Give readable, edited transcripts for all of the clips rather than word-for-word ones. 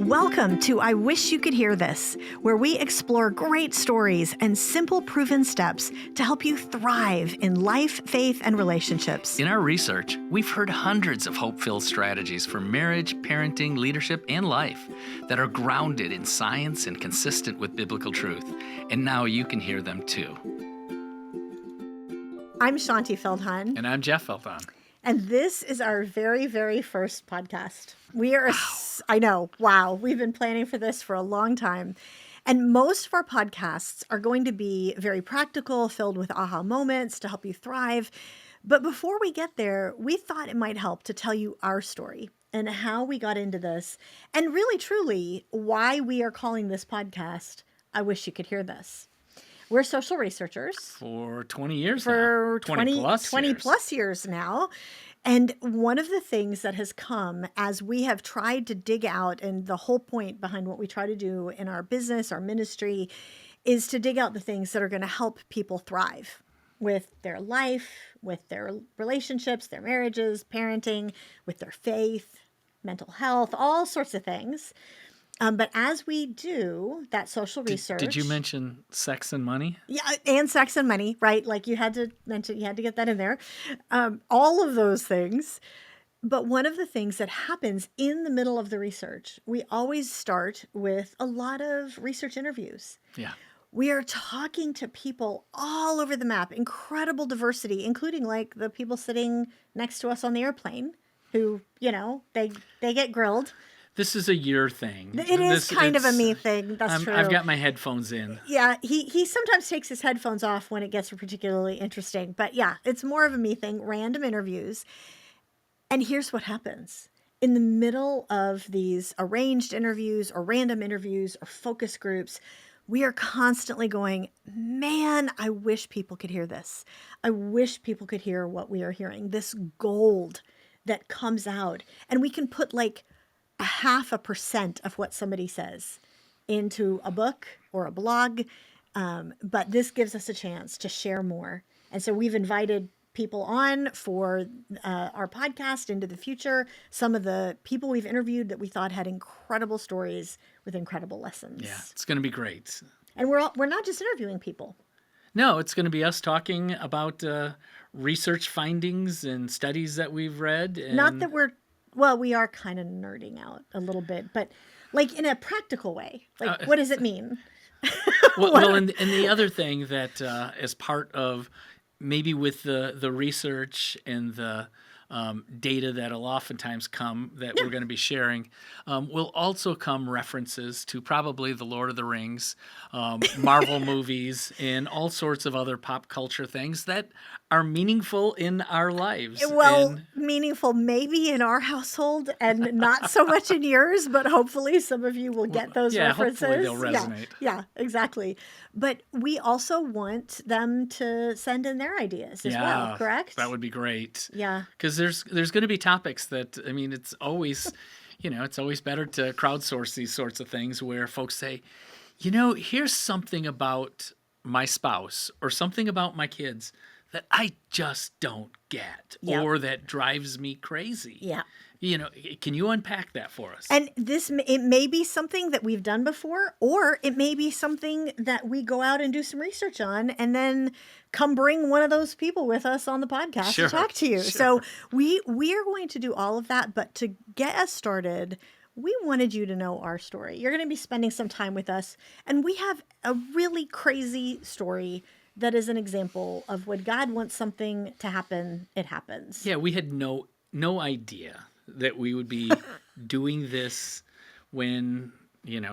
Welcome to I Wish You Could Hear This, where we explore great stories and simple proven steps to help you thrive in life, faith, and relationships. In our research, we've heard hundreds of hope-filled strategies for marriage, parenting, leadership, and life that are grounded in science and consistent with biblical truth. And now you can hear them too. I'm Shaunti Feldhahn. And I'm Jeff Feldhahn. And this is our very, very first podcast. We are, I know, wow. We've been planning for this for a long time. And most of our podcasts are going to be very practical, filled with aha moments to help you thrive. But before we get there, we thought it might help to tell you our story and how we got into this. And really, truly, why we are calling this podcast, I Wish You Could Hear This. We're social researchers. For 20 years for now. 20 plus years now. And one of the things that has come as we have tried to dig out, and the whole point behind what we try to do in our business, our ministry, is to dig out the things that are going to help people thrive with their life, with their relationships, their marriages, parenting, with their faith, mental health, all sorts of things. But as we do that social research... Did you mention sex and money? Yeah, and sex and money, right? Like you had to mention, you had to get that in there. All of those things. But one of the things that happens in the middle of the research, we always start with a lot of research interviews. Yeah. We are talking to people all over the map, incredible diversity, including like the people sitting next to us on the airplane who, you know, they get grilled. This is a your thing. It is kind of a me thing. That's true. I've got my headphones in. Yeah, he sometimes takes his headphones off when it gets particularly interesting. But yeah, it's more of a me thing, random interviews. And here's what happens. In the middle of these arranged interviews or random interviews or focus groups, we are constantly going, man, I wish people could hear this. I wish people could hear what we are hearing. This gold that comes out. And we can put like 0.5% of what somebody says into a book or a blog. But this gives us a chance to share more. And so we've invited people on for our podcast into the future. Some of the people we've interviewed that we thought had incredible stories with incredible lessons. Yeah, it's going to be great. And we're not just interviewing people. No, it's going to be us talking about research findings and studies that we've read. And... Not that we are kind of nerding out a little bit, but like in a practical way. Like, what does it mean? And the other thing that as part of maybe with the research and the data that'll oftentimes come that we're going to be sharing, will also come references to probably the Lord of the Rings, Marvel movies, and all sorts of other pop culture things that are meaningful in our lives. Well, meaningful maybe in our household and not so much in yours, but hopefully some of you will get those references. Hopefully they'll resonate. Yeah, exactly. But we also want them to send in their ideas as well, correct? That would be great. Yeah. Because there's going to be topics that, I mean, it's always, it's always better to crowdsource these sorts of things where folks say, here's something about my spouse or something about my kids that I just don't get or that drives me crazy. Yeah. Can you unpack that for us? And it may be something that we've done before, or it may be something that we go out and do some research on and then come bring one of those people with us on the podcast to talk to you. Sure. So we are going to do all of that. But to get us started, we wanted you to know our story. You're going to be spending some time with us. And we have a really crazy story that is an example of when God wants something to happen, it happens. Yeah, we had no idea that we would be doing this when,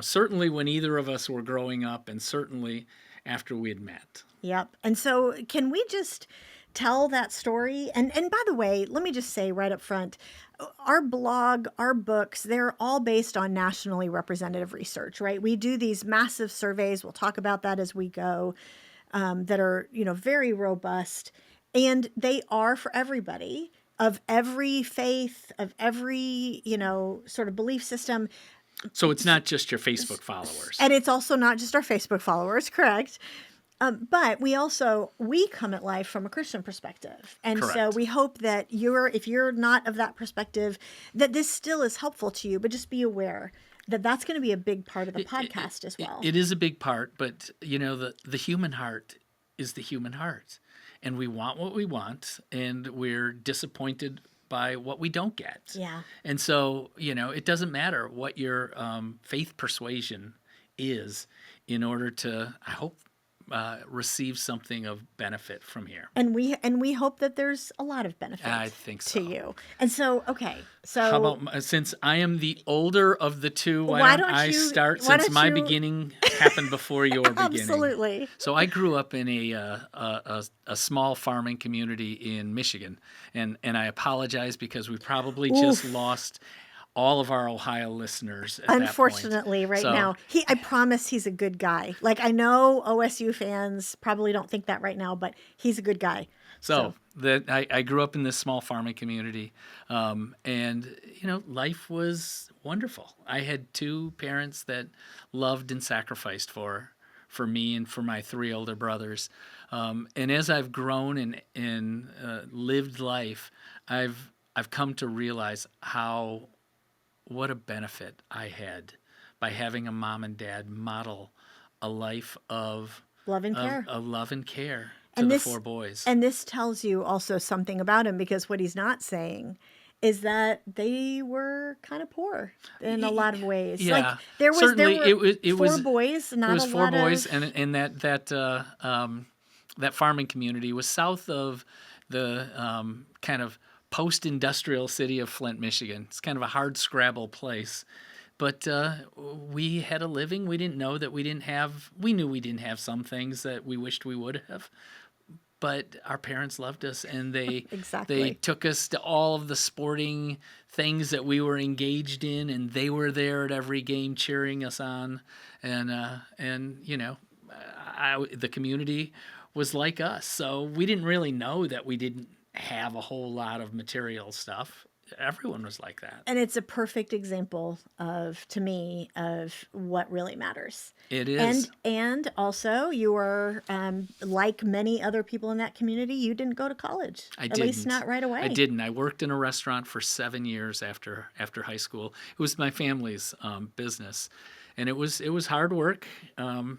certainly when either of us were growing up and certainly after we had met. Yep. And so can we just tell that story? And by the way, let me just say right up front, our blog, our books, they're all based on nationally representative research, right? We do these massive surveys. We'll talk about that as we go. That are, very robust, and they are for everybody of every faith, of every, sort of belief system. So it's not just your Facebook followers. And it's also not just our Facebook followers, correct? But we come at life from a Christian perspective. And so Correct. we hope that if you're not of that perspective, that this still is helpful to you, but just be aware that that's going to be a big part of the podcast as well. It is a big part, but the human heart is the human heart, and we want what we want, and we're disappointed by what we don't get. Yeah. And so it doesn't matter what your faith persuasion is, in order to, I hope, receive something of benefit from here. And we hope that there's a lot of benefit I think to so. you. And so, okay. So How about, since I am the older of the two, Why why don't don't I you- start, why since don't my you- beginning happened before your beginning? Absolutely. So I grew up in a small farming community in Michigan, and I apologize because we probably just lost all of our Ohio listeners at Unfortunately, that point. right So, now, I promise he's a good guy. Like, I know OSU fans probably don't think that right now, but he's a good guy. So that I grew up in this small farming community, and life was wonderful. I had two parents that loved and sacrificed for me and for my three older brothers. And as I've grown and lived life, I've come to realize what a benefit I had by having a mom and dad model a life of Love and care. love and care to And the this- four boys. And this tells you also something about him, because what he's not saying is that they were kind of poor in a lot of ways. Yeah, Like, there certainly were it four was boys, not it was a four lot boys, of... and that farming community was south of the kind of post-industrial city of Flint, Michigan. It's kind of a hard scrabble place. But we had a living. We didn't know that we didn't have. We knew we didn't have some things that we wished we would have. But our parents loved us, and they Exactly. took us to all of the sporting things that we were engaged in, and they were there at every game cheering us on, and the community was like us. So we didn't really know that we didn't have a whole lot of material stuff. Everyone was like that. And it's a perfect example to me, of what really matters. It is. And also, you are, like many other people in that community, you didn't go to college. I At least didn't. not right away. I didn't. I worked in a restaurant for 7 years after high school. It was my family's business, and it was hard work.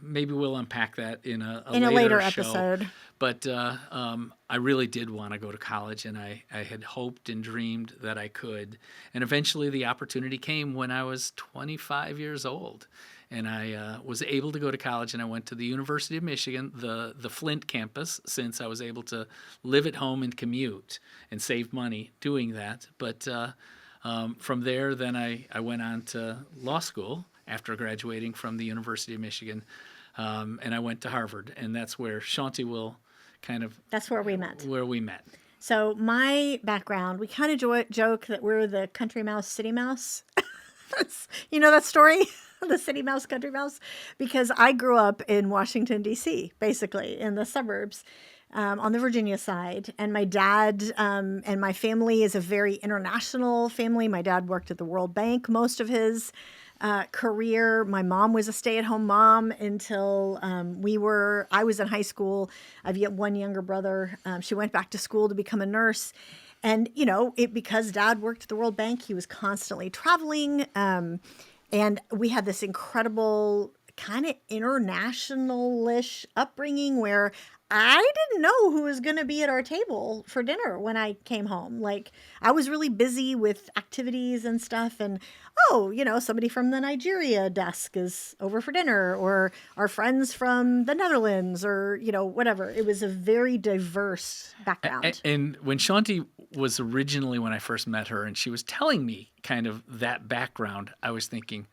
Maybe we'll unpack that in a later show. episode. But I really did want to go to college, and I had hoped and dreamed that I could. And eventually the opportunity came when I was 25 years old. And I was able to go to college, and I went to the University of Michigan, the Flint campus, since I was able to live at home and commute and save money doing that. But from there, then I went on to law school after graduating from the University of Michigan. And I went to Harvard, and that's where Shaunti will That's where we met. where we met. So my background, we kind of joke that we're the country mouse, city mouse. You know that story? The city mouse, country mouse? Because I grew up in Washington, D.C., basically, in the suburbs, on the Virginia side. And my dad and my family is a very international family. My dad worked at the World Bank most of his career. My mom was a stay-at-home mom until I was in high school. I have one younger brother. She went back to school to become a nurse. And, because Dad worked at the World Bank, he was constantly traveling. And we had this incredible kind of international-ish upbringing where I didn't know who was going to be at our table for dinner when I came home. Like, I was really busy with activities and stuff. And, somebody from the Nigeria desk is over for dinner, or our friends from the Netherlands, or, whatever. It was a very diverse background. And when Shaunti was originally, when I first met her, and she was telling me kind of that background, I was thinking,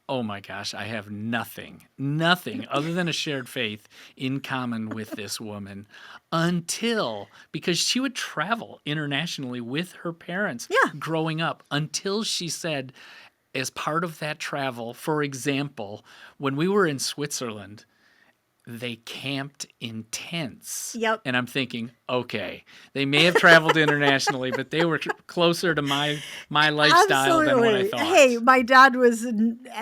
oh my gosh, I have nothing other than a shared faith in common with this woman, because she would travel internationally with her parents growing up, until she said, as part of that travel, for example, when we were in Switzerland, they camped in tents. Yep. And I'm thinking, okay, they may have traveled internationally, but they were closer to my lifestyle than what I Absolutely. thought. Hey, my dad was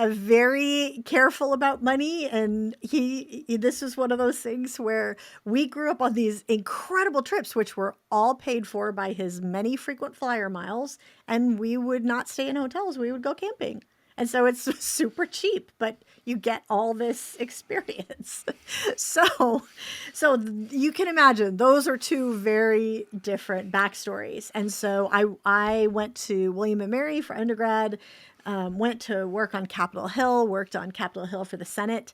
very careful about money, and this was one of those things where we grew up on these incredible trips, which were all paid for by his many frequent flyer miles, and we would not stay in hotels. We would go camping. And so it's super cheap, but you get all this experience. So you can imagine those are two very different backstories. And so I went to William and Mary for undergrad, went to work on Capitol Hill, worked on Capitol Hill for the Senate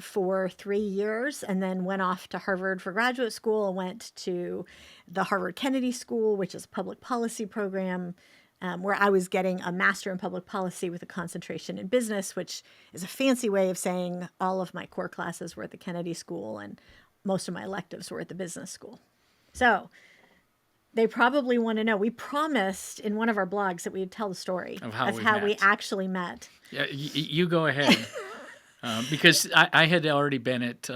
for 3 years, and then went off to Harvard for graduate school and went to the Harvard Kennedy School, which is a public policy program. Where I was getting a master in public policy with a concentration in business, which is a fancy way of saying all of my core classes were at the Kennedy School and most of my electives were at the business school. So they probably want to know. We promised in one of our blogs that we would tell the story of how we actually met. Yeah, you go ahead. Because I had already been at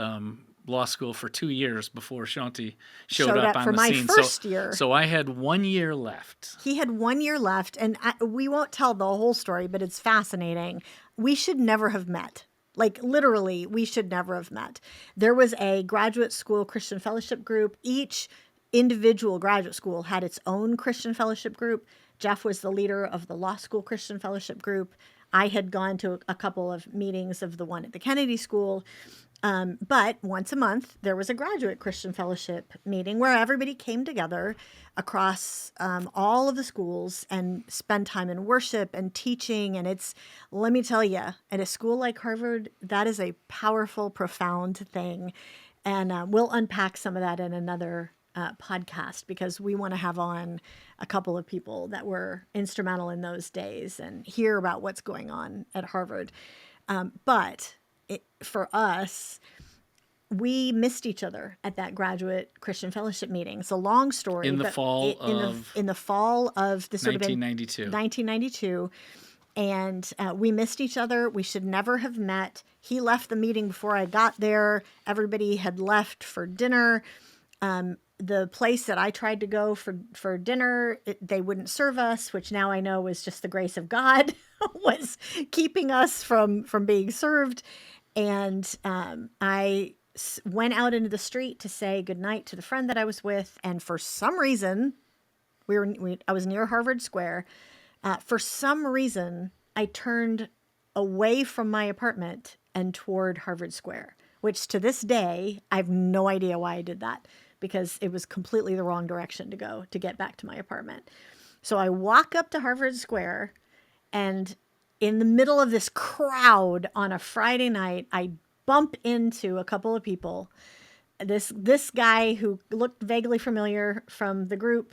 law school for 2 years before Shaunti showed up on for the my scene. first year. So I had 1 year left. He had 1 year left, and we won't tell the whole story, but it's fascinating. We should never have met. Like, literally, we should never have met. There was a graduate school Christian fellowship group. Each individual graduate school had its own Christian fellowship group. Jeff was the leader of the law school Christian fellowship group. I had gone to a couple of meetings of the one at the Kennedy School. But once a month, there was a graduate Christian fellowship meeting where everybody came together across all of the schools and spend time in worship and teaching. And let me tell you, at a school like Harvard, that is a powerful, profound thing. And we'll unpack some of that in another podcast, because we want to have on a couple of people that were instrumental in those days and hear about what's going on at Harvard. But for us, we missed each other at that graduate Christian fellowship meeting. It's a long story. In the fall of this would have been 1992. 1992. And we missed each other. We should never have met. He left the meeting before I got there. Everybody had left for dinner. The place that I tried to go for dinner, they wouldn't serve us, which now I know was just the grace of God was keeping us from being served. And I went out into the street to say goodnight to the friend that I was with. And for some reason, I was near Harvard Square. For some reason, I turned away from my apartment and toward Harvard Square, which to this day, I have no idea why I did that, because it was completely the wrong direction to go to get back to my apartment. So I walk up to Harvard Square, and in the middle of this crowd on a Friday night, I bump into a couple of people. This guy who looked vaguely familiar from the group,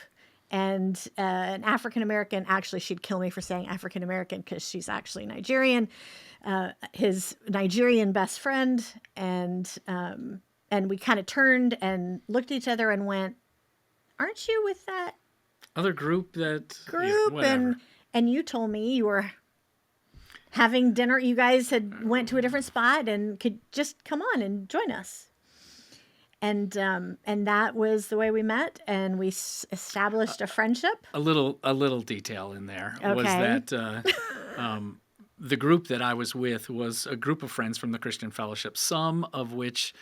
and an African-American. Actually, she'd kill me for saying African-American because she's actually Nigerian. His Nigerian best friend, and we kind of turned and looked at each other and went, "Aren't you with that other group that group?" Yeah, and you told me you were having dinner. You guys had went to a different spot and could just come on and join us. And that was the way we met, and we established a friendship. A little detail in there was Okay. that the group that I was with was a group of friends from the Christian Fellowship, some of which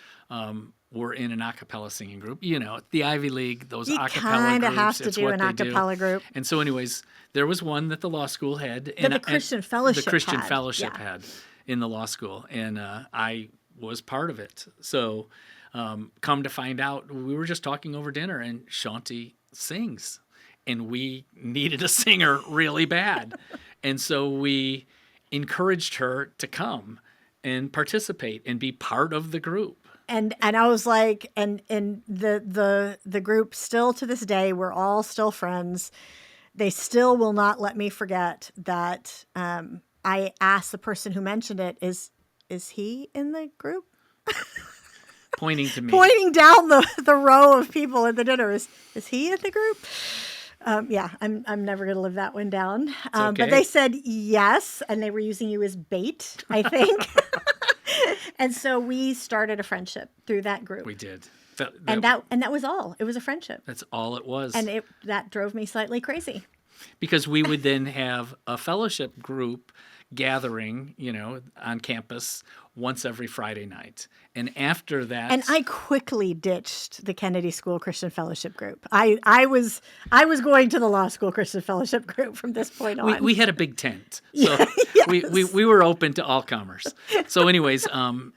were in an a cappella singing group. You know, the Ivy League, those You a cappella kind of groups. have to it's do what an they a cappella group. And so, anyways, there was one that the law school had, That the Christian Fellowship the Christian had, Fellowship yeah. had in the law school, and I was part of it. So, come to find out, we were just talking over dinner, and Shaunti sings, and we needed a singer really bad, and so we encouraged her to come and participate and be part of the group. And I was like, and the group still to this day, we're all still friends. They still will not let me forget that. I asked the person who mentioned it, is he in the group? Pointing to me. Pointing down the row of people at the dinner, is he in the group? Yeah, I'm never going to live that one down. Okay. But they said yes, and they were using you as bait, I think. And so we started a friendship through that group. We did. And that was all. It was a friendship. That's all it was. And that drove me slightly crazy. Because we would then have a fellowship group gathering, on campus once every Friday night. And after that, and I quickly ditched the Kennedy School Christian Fellowship group. I was going to the law school Christian Fellowship group from this point on. we had a big tent, so Yes. we were open to all comers. So, anyways,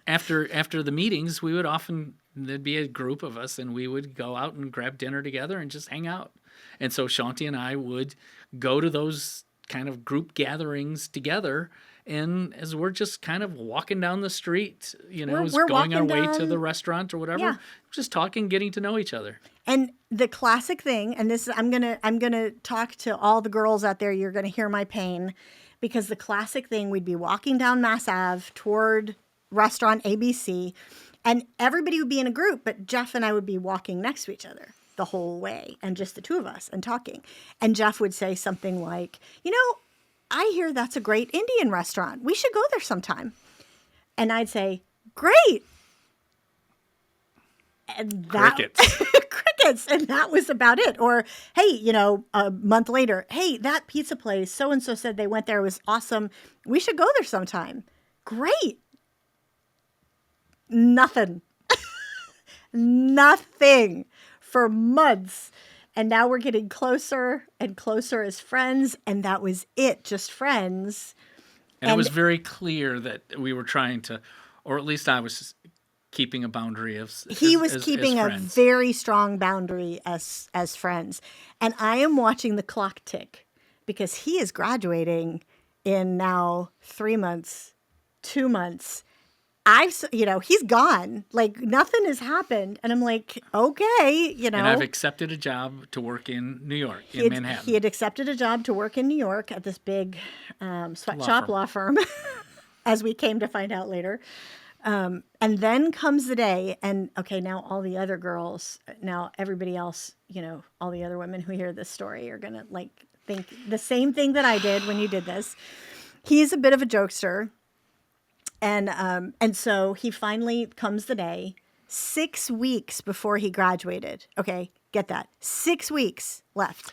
after the meetings, we would often there'd be a group of us, and we would go out and grab dinner together and just hang out. And so Shaunti and I would go to those kind of group gatherings together. And as we're just kind of walking down the street, We're going our walking way to down- the restaurant or whatever, Yeah. just talking, getting to know each other. And the classic thing, and this I'm gonna talk to all the girls out there. You're gonna hear my pain, because the classic thing, we'd be walking down Mass Ave toward restaurant ABC, and everybody would be in a group, but Jeff and I would be walking next to each other the whole way, and just the two of us and talking. And Jeff would say something like, I hear that's a great Indian restaurant. We should go there sometime. And I'd say, great. And that, Crickets. crickets. And that was about it. Or, hey, a month later, hey, that pizza place, so-and-so said they went there. It was awesome. We should go there sometime. Great. Nothing. Nothing for months. And now we're getting closer and closer as friends. And that was it, just friends. And it was very clear that we were trying to, or at least I was keeping a boundary of. He was keeping as a friends. very strong boundary as friends. And I am watching the clock tick, because he is graduating in now 3 months, 2 months. He's gone. Like, nothing has happened. And I'm like, okay, And I've accepted a job to work in New York, in Manhattan. He had accepted a job to work in New York at this big sweatshop law firm, as we came to find out later. And then comes the day, and okay, now all the other girls, now everybody else, all the other women who hear this story are going to think the same thing that I did when you did this. He's a bit of a jokester. And so he finally comes the day 6 weeks before he graduated. Okay, get that. 6 weeks left.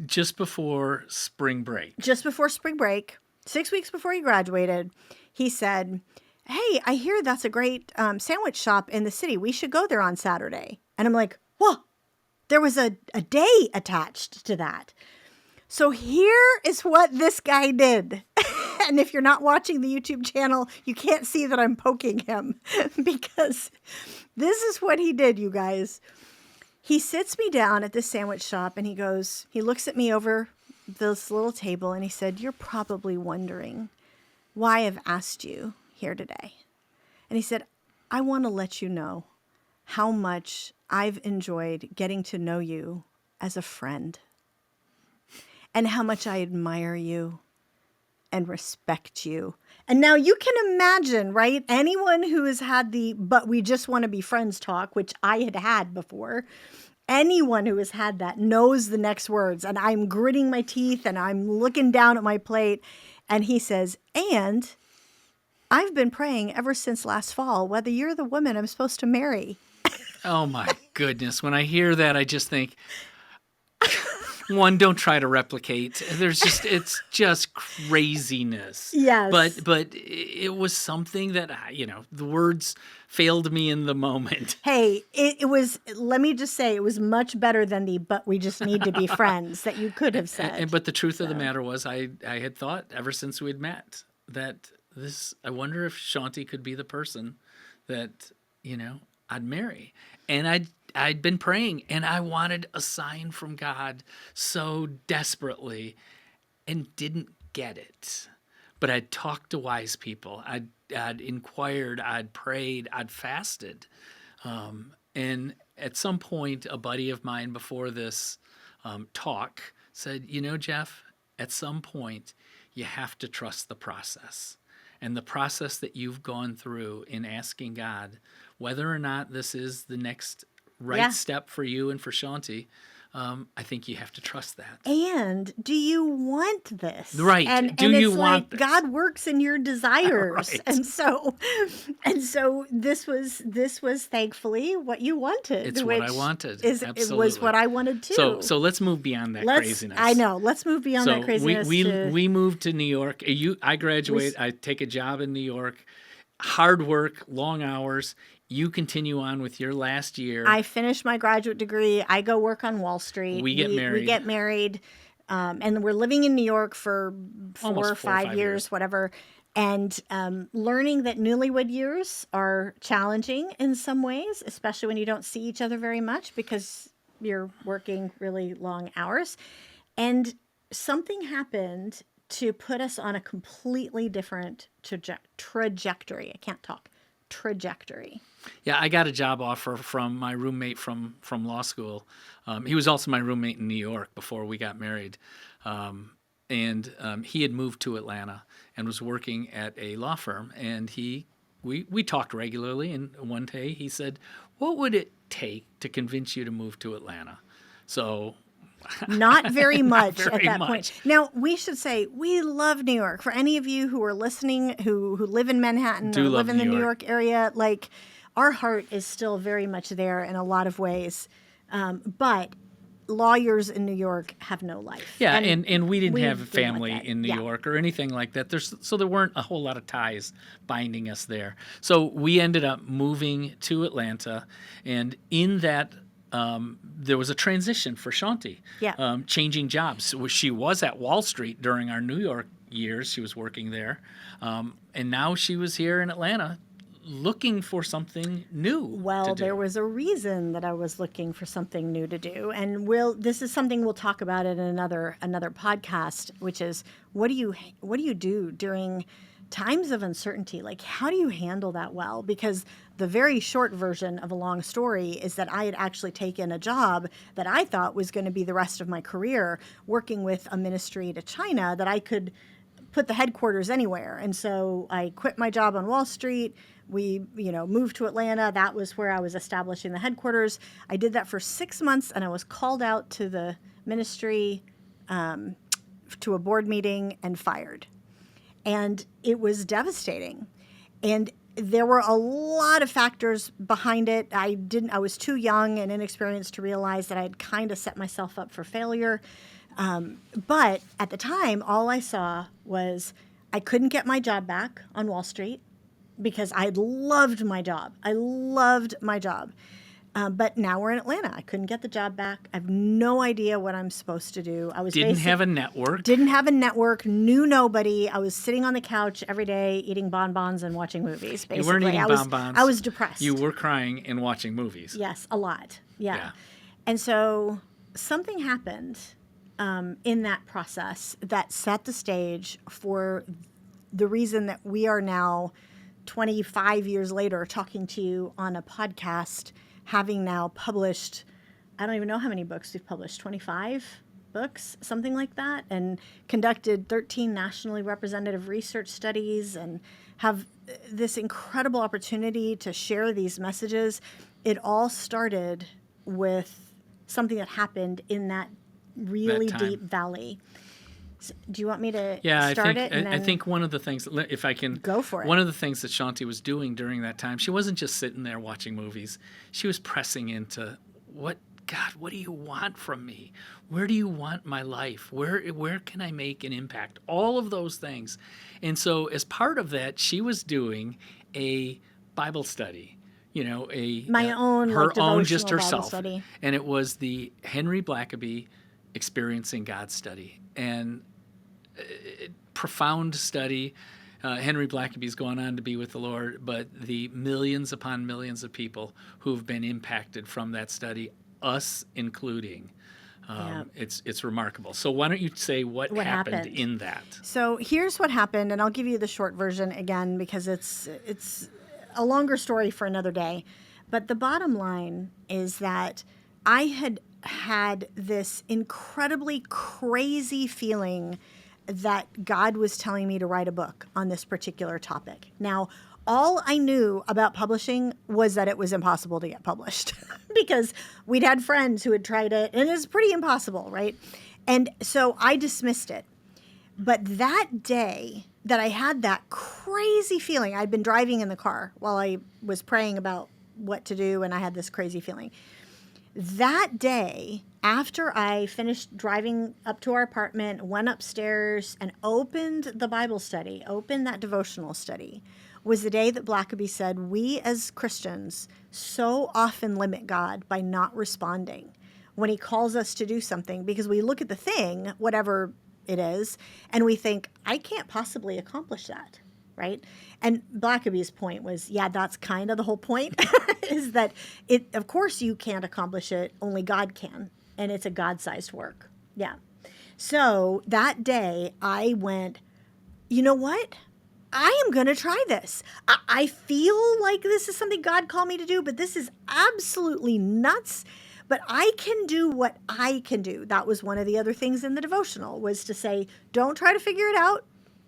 Just before spring break. 6 weeks before he graduated, he said, hey, I hear that's a great sandwich shop in the city. We should go there on Saturday. And I'm like, whoa, there was a day attached to that. So here is what this guy did. And if you're not watching the YouTube channel, you can't see that I'm poking him, because this is what he did, you guys. He sits me down at this sandwich shop, and he looks at me over this little table, and he said, you're probably wondering why I've asked you here today. And he said, I want to let you know how much I've enjoyed getting to know you as a friend, and how much I admire you and respect you. And now you can imagine, right? Anyone who has had but we just want to be friends talk, which I had before, anyone who has had that knows the next words. And I'm gritting my teeth and I'm looking down at my plate. And he says, and I've been praying ever since last fall whether you're the woman I'm supposed to marry. Oh my goodness. When I hear that, I just think, one, don't try to replicate. It's just craziness. Yes. But it was something that, the words failed me in the moment. Hey, it was, let me just say, it was much better than but we just need to be friends that you could have said. But the truth of the matter was, I had thought ever since we'd met that I wonder if Shaunti could be the person that, I'd marry. And I'd been praying, and I wanted a sign from God so desperately and didn't get it. But I'd talked to wise people. I'd inquired. I'd prayed. I'd fasted. And at some point, a buddy of mine before this talk said, Jeff, at some point, you have to trust the process. And the process that you've gone through in asking God whether or not this is the next right step for you and for Shaunti, I think you have to trust that. And do you want this? Right. Do it's you like want this? God works in your desires. Right. And so this was thankfully what you wanted. It's what I wanted. It was what Absolutely. I wanted too. So let's move beyond that craziness. I know. Let's move beyond that craziness. We moved to New York. I graduate. I take a job in New York. Hard work, long hours. You continue on with your last year. I finish my graduate degree. I go work on Wall Street. We get married. We get married. And we're living in New York for Almost 4 or 5 years, whatever. And learning that newlywed years are challenging in some ways, especially when you don't see each other very much because you're working really long hours. And something happened to put us on a completely different trajectory. I can't talk. Trajectory. Yeah, I got a job offer from my roommate from law school. He was also my roommate in New York before we got married. And he had moved to Atlanta and was working at a law firm. And we talked regularly. And one day he said, "What would it take to convince you to move to Atlanta?" So not very much very at that much. point. Now, we should say we love New York. For any of you who are listening who live in Manhattan or live in the New York area, like our heart is still very much there in a lot of ways. But lawyers in New York have no life. Yeah, and we didn't have want family that. in New York or anything like that. So there weren't a whole lot of ties binding us there. So we ended up moving to Atlanta, and in that there was a transition for Shaunti, changing jobs. She was at Wall Street during our New York years. She was working there, and now she was here in Atlanta looking for something new. Well, there was a reason that I was looking for something new to do, and this is something we'll talk about in another podcast, which is what do you do during times of uncertainty? Like, how do you handle that well? Because the very short version of a long story is that I had actually taken a job that I thought was going to be the rest of my career, working with a ministry to China that I could put the headquarters anywhere. And so I quit my job on Wall Street. We, moved to Atlanta. That was where I was establishing the headquarters. I did that for 6 months, and I was called out to the ministry to a board meeting and fired. And it was devastating. And there were a lot of factors behind it. I was too young and inexperienced to realize that I had kind of set myself up for failure. But at the time, all I saw was I couldn't get my job back on Wall Street because I loved my job. But now we're in Atlanta. I couldn't get the job back. I have no idea what I'm supposed to do. Didn't have a network. Didn't have a network. Knew nobody. I was sitting on the couch every day eating bonbons and watching movies. Basically, you weren't eating bonbons. I was depressed. You were crying and watching movies. Yes, a lot. Yeah. And so something happened in that process that set the stage for the reason that we are now 25 years later talking to you on a podcast, having now published, I don't even know how many books we've published, 25 books, something like that, and conducted 13 nationally representative research studies and have this incredible opportunity to share these messages. It all started with something that happened in that really deep valley. So, do you want me to start it? I think one of the things, if I can go for it. One of the things that Shaunti was doing during that time, she wasn't just sitting there watching movies. She was pressing into God, what do you want from me? Where do you want my life? Where can I make an impact? All of those things. And so as part of that, she was doing a Bible study. Her own just herself. Bible study. And it was the Henry Blackaby Experiencing God study. And profound study. Henry Blackaby's gone on to be with the Lord, but the millions upon millions of people who've been impacted from that study, us including, it's remarkable. So why don't you say what happened in that? So here's what happened, and I'll give you the short version again because it's a longer story for another day. But the bottom line is that I had this incredibly crazy feeling that God was telling me to write a book on this particular topic. Now, all I knew about publishing was that it was impossible to get published because we'd had friends who had tried it and it's pretty impossible, right? And so I dismissed it. But that day that I had that crazy feeling, I'd been driving in the car while I was praying about what to do, and I had this crazy feeling. That day, after I finished driving up to our apartment, went upstairs and opened the Bible study, opened that devotional study, was the day that Blackaby said, we as Christians so often limit God by not responding when he calls us to do something, because we look at the thing, whatever it is, and we think, I can't possibly accomplish that, right? And Blackaby's point was, yeah, that's kind of the whole point, is that it, of course you can't accomplish it, only God can, and it's a God-sized work. Yeah. So that day I went, you know what? I am going to try this. I feel like this is something God called me to do, but this is absolutely nuts. But I can do what I can do. That was one of the other things in the devotional, was to say, don't try to figure it out.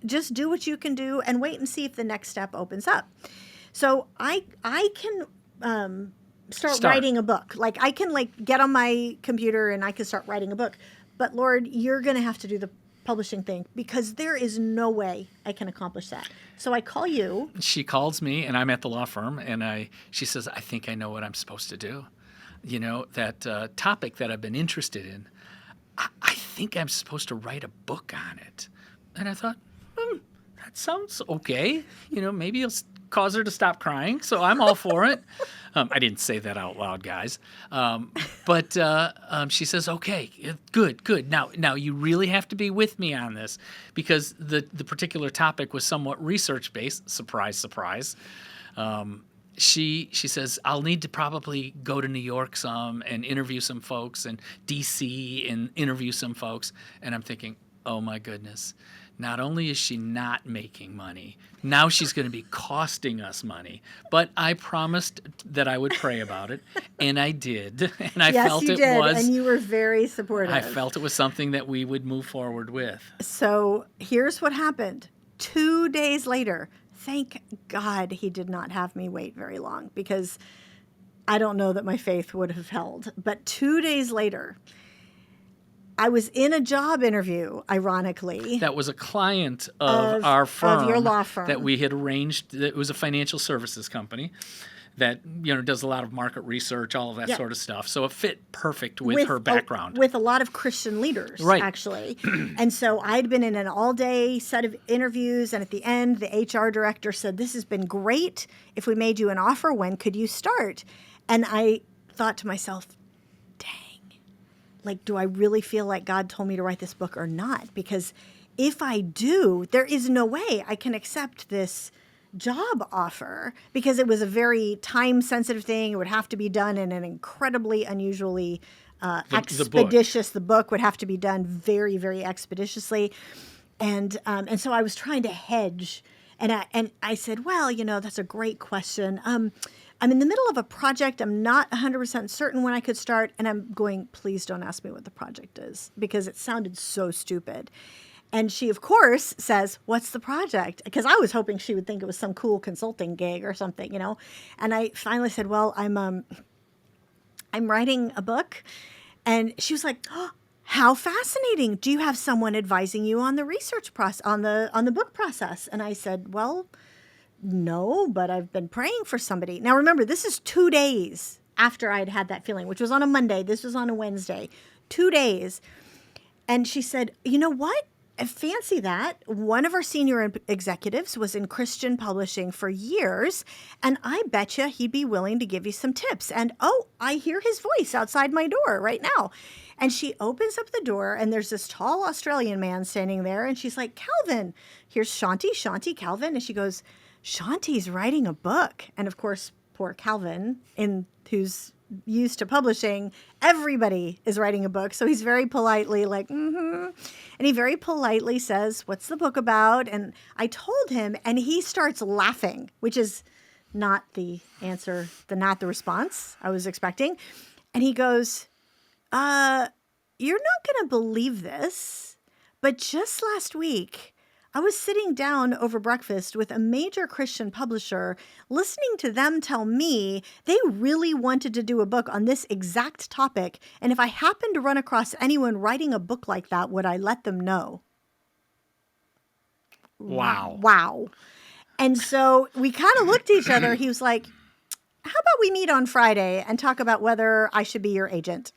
Just do what you can do and wait and see if the next step opens up. So I can start writing a book. Like I can get on my computer and I can start writing a book. But Lord, you're going to have to do the publishing thing because there is no way I can accomplish that. So I call you. She calls me, and I'm at the law firm, and she says, I think I know what I'm supposed to do. You know, that topic that I've been interested in, I think I'm supposed to write a book on it. And I thought, that sounds okay. You know, maybe it'll cause her to stop crying, so I'm all for it. I didn't say that out loud, guys. But she says, okay, good. Now you really have to be with me on this, because the particular topic was somewhat research-based. Surprise, surprise. She says, I'll need to probably go to New York some and interview some folks, and D.C. and interview some folks. And I'm thinking, oh, my goodness. Not only is she not making money, now she's going to be costing us money. But I promised that I would pray about it, and I did. And I felt you it did, was. And you were very supportive. I felt it was something that we would move forward with. So here's what happened. 2 days later, thank God he did not have me wait very long, because I don't know that my faith would have held. But 2 days later, I was in a job interview, ironically. That was a client of our firm. Of your law firm. That we had arranged. It was a financial services company that, you know, does a lot of market research, all of that sort of stuff. So it fit perfect with her background. With a lot of Christian leaders, right. Actually. And so I'd been in an all-day set of interviews, and at the end, the HR director said, this has been great. If we made you an offer, when could you start? And I thought to myself, like, do I really feel like God told me to write this book or not? Because if I do, there is no way I can accept this job offer, because it was a very time-sensitive thing. It would have to be done in an incredibly unusually expeditious. The book would have to be done very, very expeditiously. And so I was trying to hedge. And I said, well, you know, that's a great question. I'm in the middle of a project. I'm not 100% certain when I could start. And I'm going, please don't ask me what the project is, because it sounded so stupid. And she, of course, says, what's the project? Because I was hoping she would think it was some cool consulting gig or something, you know. And I finally said, well, I'm writing a book. And she was like, oh, how fascinating. Do you have someone advising you on the research process, on the book process? And I said, well, no, but I've been praying for somebody. Now, remember, this is 2 days after I'd had that feeling, which was on a Monday. This was on a Wednesday. 2 days. And she said, you know what? I fancy that. One of our senior executives was in Christian publishing for years, and I betcha he'd be willing to give you some tips. And, oh, I hear his voice outside my door right now. And she opens up the door, and there's this tall Australian man standing there, and she's like, Calvin, here's Shaunti, Calvin. And she goes, Shaunti's writing a book. And of course, poor Calvin, who's used to publishing, everybody is writing a book. So he's very politely like, mm-hmm. And he very politely says, what's the book about? And I told him, and he starts laughing, which is not the answer, not the response I was expecting. And he goes, you're not going to believe this, But just last week, I was sitting down over breakfast with a major Christian publisher, listening to them tell me they really wanted to do a book on this exact topic. And if I happened to run across anyone writing a book like that, would I let them know? Wow. Wow. And so we kind of looked at each other. He was like, how about we meet on Friday and talk about whether I should be your agent?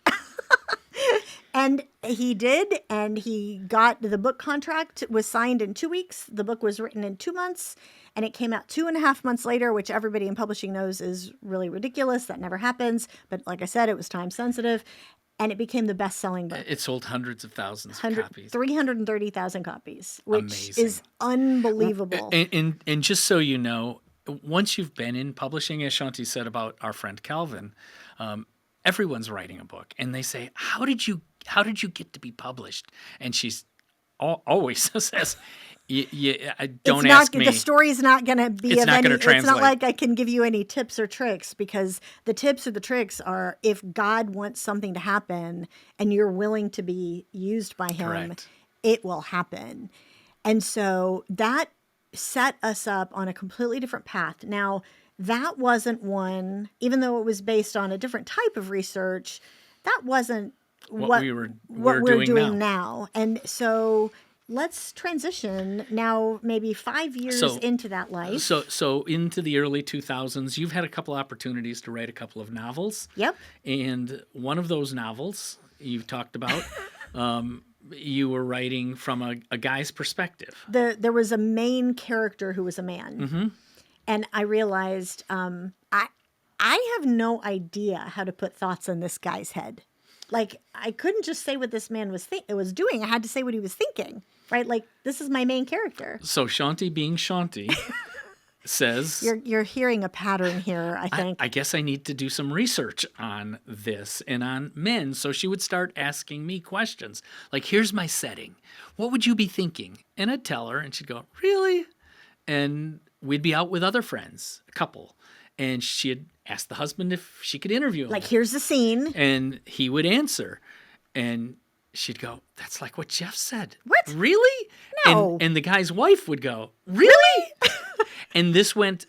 And he did, and he got the book contract was signed in 2 weeks. The book was written in 2 months, and it came out 2.5 months later, which everybody in publishing knows is really ridiculous. That never happens. But like I said, it was time sensitive, and it became the best-selling book. It sold hundreds of thousands of copies. 330,000 copies, which Amazing. is unbelievable. And just so you know, once you've been in publishing, as Shaunti said about our friend Calvin, everyone's writing a book, and they say, "How did you get to be published?" And she's always says, "Don't ask me." The story is not going to be It's of not any. gonna It's not translate. like I can give you any tips or tricks, because the tips or the tricks are if God wants something to happen and you're willing to be used by Him, Correct. it will happen. And so that set us up on a completely different path. Now, that wasn't one, even though it was based on a different type of research, that wasn't what we're doing now. And so let's transition now, maybe 5 years into that life. So into the early 2000s, you've had a couple opportunities to write a couple of novels. Yep. And one of those novels you've talked about, you were writing from a guy's perspective. There was a main character who was a man. Mm-hmm. And I realized I have no idea how to put thoughts in this guy's head. Like, I couldn't just say what this man was doing. I had to say what he was thinking, right? Like, this is my main character. So Shaunti, being Shaunti, says, You're hearing a pattern here, I think. I guess I need to do some research on this and on men. So she would start asking me questions. Like, here's my setting. What would you be thinking? And I'd tell her, and she'd go, really? And we'd be out with other friends, a couple. And she'd ask the husband if she could interview him. Like, here's the scene. And he would answer. And she'd go, that's like what Jeff said. What? Really? No. And the guy's wife would go, really? And this went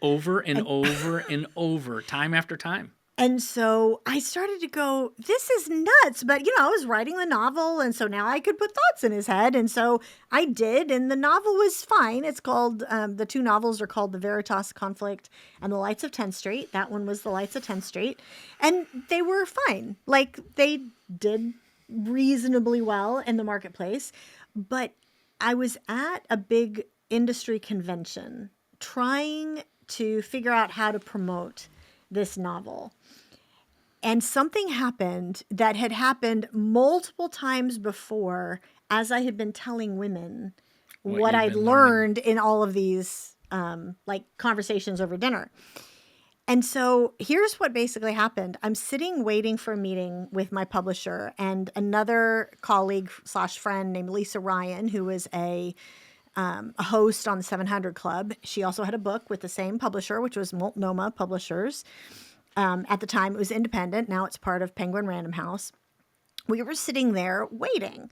over and over and over, time after time. And so I started to go, this is nuts. But, I was writing the novel, and so now I could put thoughts in his head. And so I did, and the novel was fine. It's called, the two novels are called The Veritas Conflict and The Lights of 10th Street. That one was The Lights of 10th Street. And they were fine. Like, they did reasonably well in the marketplace. But I was at a big industry convention trying to figure out how to promote this novel. And something happened that had happened multiple times before, as I had been telling women what I'd learned in all of these conversations over dinner. And so here's what basically happened. I'm sitting waiting for a meeting with my publisher, and another colleague / friend named Lisa Ryan, who was a host on the 700 Club. She also had a book with the same publisher, which was Multnomah Publishers. At the time, it was independent. Now it's part of Penguin Random House. We were sitting there waiting.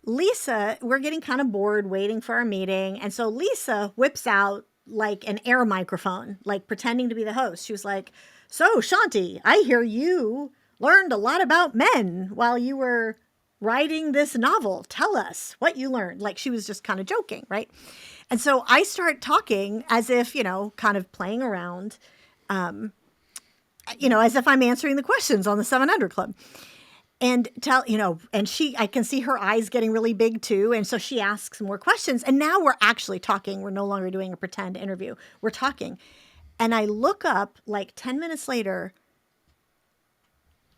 Lisa, we're getting kind of bored waiting for our meeting. And so Lisa whips out like an air microphone, like pretending to be the host. She was like, so Shaunti, I hear you learned a lot about men while you were writing this novel. Tell us what you learned. Like, she was just kind of joking, right? And so I start talking as if, kind of playing around, as if I'm answering the questions on the 700 Club. And I can see her eyes getting really big too. And so she asks more questions. And now we're actually talking. We're no longer doing a pretend interview. We're talking. And I look up like 10 minutes later,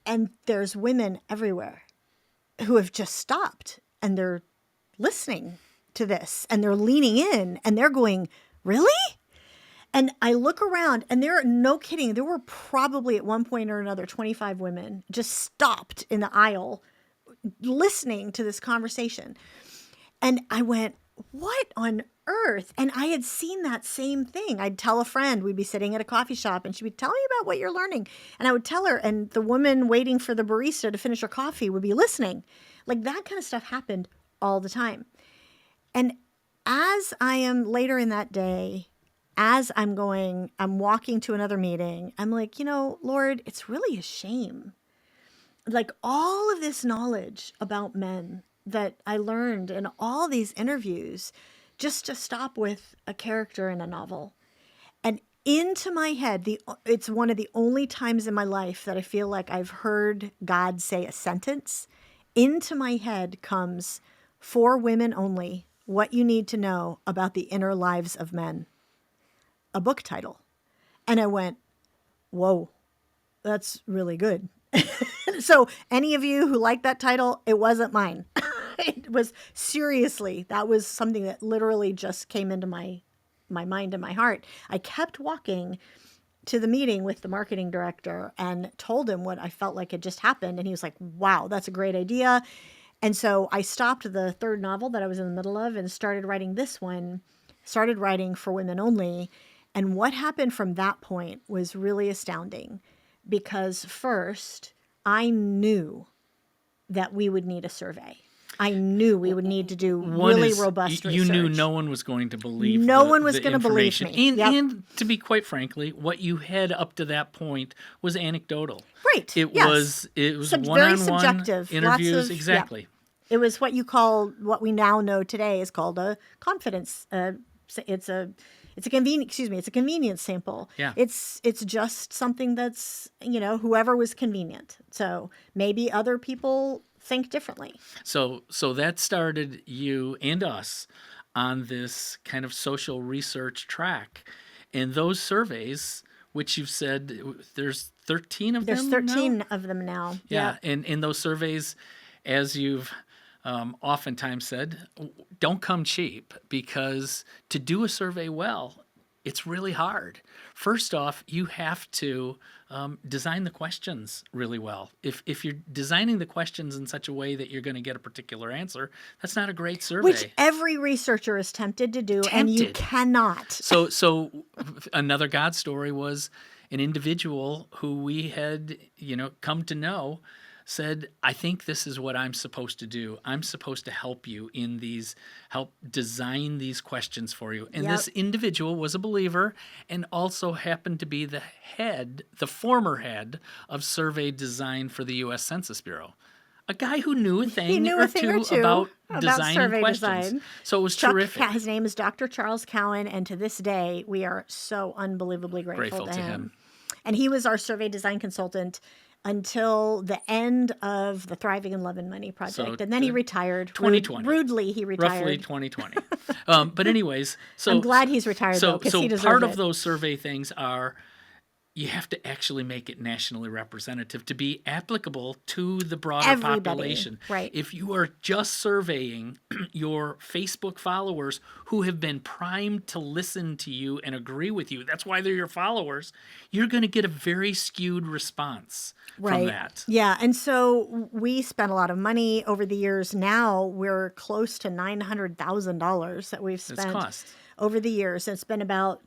and there's women everywhere who have just stopped, and they're listening to this, and they're leaning in, and they're going, really? And I look around, and no kidding, there were probably at one point or another 25 women just stopped in the aisle listening to this conversation. And I went, what on earth? And I had seen that same thing. I'd tell a friend, we'd be sitting at a coffee shop, and she would tell me about what you're learning. And I would tell her, and the woman waiting for the barista to finish her coffee would be listening. Like, that kind of stuff happened all the time. And as I am later in that day, as I'm walking to another meeting, I'm like, Lord, it's really a shame. Like all of this knowledge about men that I learned in all these interviews, just to stop with a character in a novel. And into my head, it's one of the only times in my life that I feel like I've heard God say a sentence. Into my head comes, "For women only, what you need to know about the inner lives of men." A book title. And I went, whoa, that's really good. So any of you who like that title, it wasn't mine. It was seriously, that was something that literally just came into my mind and my heart. I kept walking to the meeting with the marketing director and told him what I felt like had just happened. And he was like, wow, that's a great idea. And so I stopped the third novel that I was in the middle of and started writing this one, started writing For Women Only. And what happened from that point was really astounding, because first I knew that we would need a survey. I knew we would need to do really robust research. You knew no one was going to believe no one was going to believe me. And to be quite frankly, what you had up to that point was anecdotal. Right. It was one-on-one very subjective interviews. Exactly. Yep. It was what we now know today is called a confidence. It's a convenience sample. Yeah. It's just something that's, whoever was convenient. So maybe other people think differently. So that started you and us on this kind of social research track. And those surveys, which you've said there's 13 of them now? There's 13 of them now. Yeah. And in those surveys, as you've oftentimes said, don't come cheap, because to do a survey well, it's really hard. First off, you have to design the questions really well. If you're designing the questions in such a way that you're going to get a particular answer, that's not a great survey. Which every researcher is tempted to do, and you cannot. So another God story was an individual who we had, come to know, said, I think this is what I'm supposed to do. I'm supposed to help you help design these questions for you. And this individual was a believer and also happened to be the former head of survey design for the U.S. Census Bureau. A guy who knew a thing or two about designing questions. Design. So it was terrific. His name is Dr. Charles Cowan, and to this day, we are so unbelievably grateful to him. And he was our survey design consultant until the end of the Thriving in Love and Money project. And then he retired. 2020. Rudely, he retired. Roughly 2020. But anyways. I'm glad he's retired, though, because he deserved it. So part of those survey things are you have to actually make it nationally representative to be applicable to the broader population. Right. If you are just surveying your Facebook followers who have been primed to listen to you and agree with you, that's why they're your followers, you're going to get a very skewed response from that. Yeah, and so we spent a lot of money over the years. Now we're close to $900,000 that we've spent over the years. It's been about...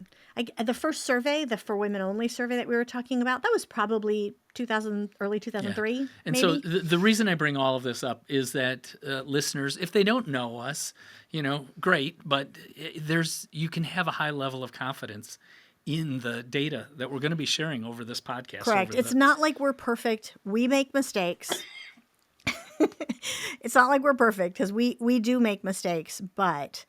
the first survey, the For Women Only survey that we were talking about, that was probably early 2003. Yeah. And maybe? so the reason I bring all of this up is that listeners, if they don't know us, great, but you can have a high level of confidence in the data that we're going to be sharing over this podcast. Correct. It's not like we're perfect. We make mistakes. It's not like we're perfect, because we do make mistakes, but...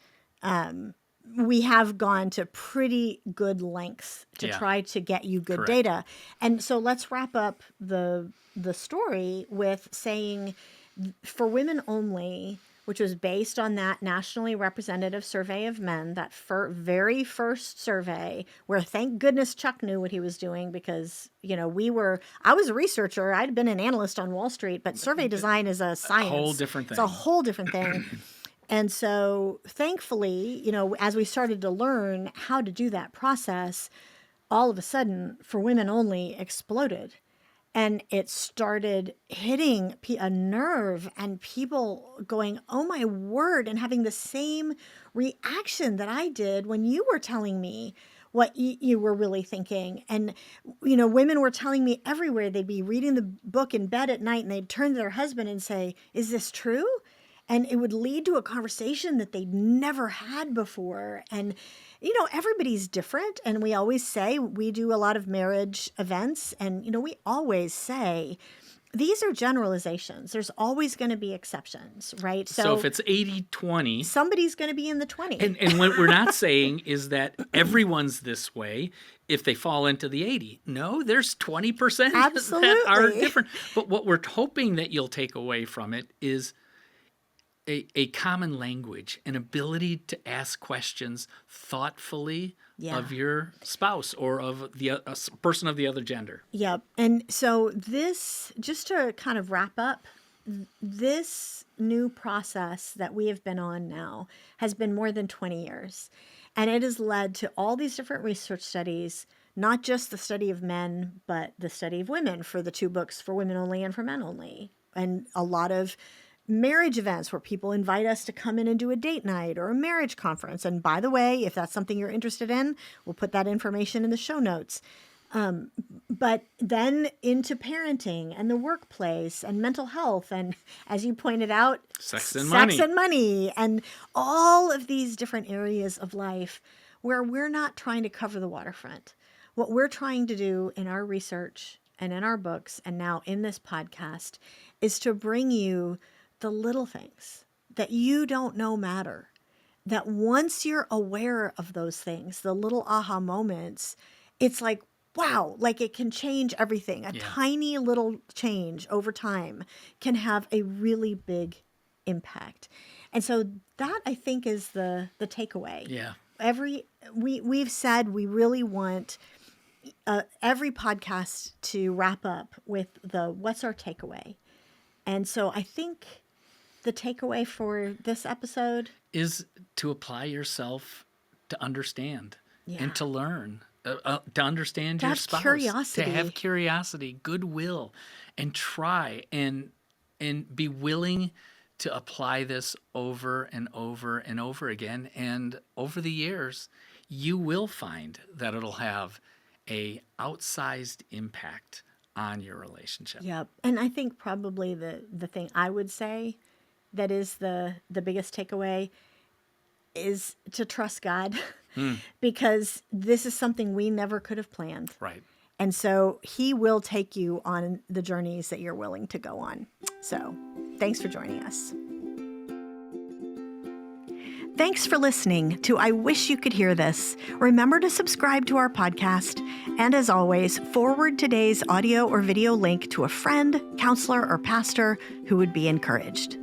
we have gone to pretty good lengths to try to get you good data. And so let's wrap up the story with saying For Women Only, which was based on that nationally representative survey of men, that very first survey, where thank goodness Chuck knew what he was doing, because, I was a researcher. I'd been an analyst on Wall Street, but survey design is a science. A whole different thing. It's a whole different thing. And so thankfully, as we started to learn how to do that process, all of a sudden For Women Only exploded. And it started hitting a nerve, and people going, oh my word, and having the same reaction that I did when you were telling me what you were really thinking. And, women were telling me everywhere, they'd be reading the book in bed at night and they'd turn to their husband and say, is this true? And it would lead to a conversation that they'd never had before. And, everybody's different. And we always say, we do a lot of marriage events. And, we always say, these are generalizations. There's always going to be exceptions, right? So if it's 80-20, somebody's going to be in the 20. And what we're not saying is that everyone's this way if they fall into the 80. No, there's 20% that are different. But what we're hoping that you'll take away from it is a common language, an ability to ask questions thoughtfully of your spouse or of a person of the other gender. Yep. And so this, just to kind of wrap up, this new process that we have been on now has been more than 20 years. And it has led to all these different research studies, not just the study of men, but the study of women for the 2 books, For Women Only and For Men Only. And a lot of marriage events where people invite us to come in and do a date night or a marriage conference. And by the way, if that's something you're interested in, we'll put that information in the show notes. But then into parenting and the workplace and mental health. And as you pointed out, sex and money and all of these different areas of life where we're not trying to cover the waterfront. What we're trying to do in our research and in our books and now in this podcast is to bring you the little things that you don't know matter. That once you're aware of those things, the little aha moments, it's like, wow, like it can change everything. A tiny little change over time can have a really big impact. And so that, I think, is the takeaway. Yeah. We've said we really want every podcast to wrap up with what's our takeaway. And so I think the takeaway for this episode is to apply yourself to understand and to learn. To understand your spouse, curiosity. To have curiosity, goodwill, and try and be willing to apply this over and over and over again. And over the years, you will find that it'll have a outsized impact on your relationship. Yep. And I think probably the thing I would say that is the biggest takeaway is to trust God. Because this is something we never could have planned. Right. And so he will take you on the journeys that you're willing to go on. So thanks for joining us. Thanks for listening to I Wish You Could Hear This. Remember to subscribe to our podcast. And as always, forward today's audio or video link to a friend, counselor, or pastor who would be encouraged.